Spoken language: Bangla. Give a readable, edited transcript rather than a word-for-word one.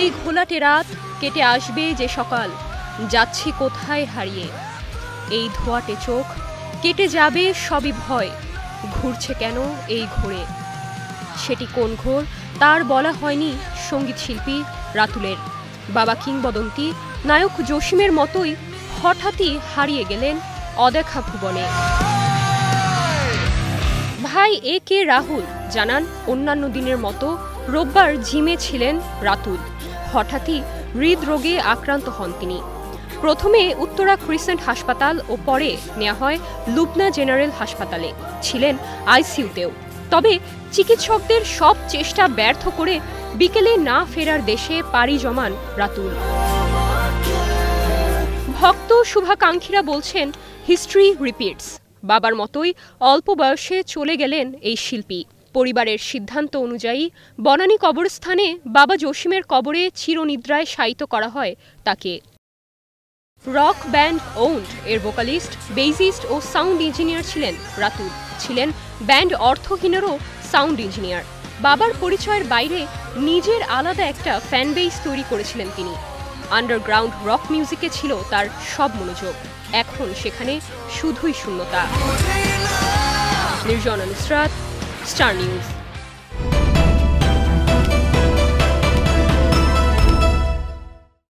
এই ঘোলাটে রাত কেটে আসবে যে সকাল, যাচ্ছি কোথায় হারিয়ে। এই ধোয়াটে চোখ কেটে যাবে সবই ভয়, ঘুরছে কেন এই ঘোরে। সেটি কোন ঘোর তার বলা হয়নি সঙ্গীত শিল্পী রাতুলের। বাবা কিংবদন্তি নায়ক জসিমের মতোই হঠাৎই হারিয়ে গেলেন অদেখা ভুবনে। ভাই এ কে রাহুল জানান, অন্যান্য দিনের মতো রোববার জিমে ছিলেন রাতুল। হঠাৎই হৃদরোগে আক্রান্ত হন তিনি। প্রথমে উত্তরা ক্রিসেন্ট হাসপাতাল ও পরে নেওয়া হয় লুবনা জেনারেল হাসপাতালে, ছিলেন আইসিইউতেও। তবে চিকিৎসকদের সব চেষ্টা ব্যর্থ করে বিকেলে না ফেরার দেশে পাড়ি জমান রাতুল। ভক্ত শুভাকাঙ্ক্ষীরা বলছেন, হিস্ট্রি রিপিটস। বাবার মতোই অল্প বয়সে চলে গেলেন এই শিল্পী। পরিবারের সিদ্ধান্ত অনুযায়ী বনানী কবরস্থানে বাবা জসিমের কবরে চিরনিদ্রায় শায়িত করা হয় তাকে। রক ব্যান্ড ওন্ড এর ভোকালিস্ট, বেসিস্ট ও সাউন্ড ইঞ্জিনিয়ার ছিলেন রাতুল। ছিলেন ব্যান্ড অর্থহীনেরও সাউন্ড ইঞ্জিনিয়ার। বাবার পরিচয়ের বাইরে নিজের আলাদা একটা ফ্যান বেস তৈরি করেছিলেন তিনি। আন্ডারগ্রাউন্ড রক মিউজিকে ছিল তার সব মনোযোগ। এখন সেখানে শুধুই শূন্যতা। Nirjona Nusrat, star news.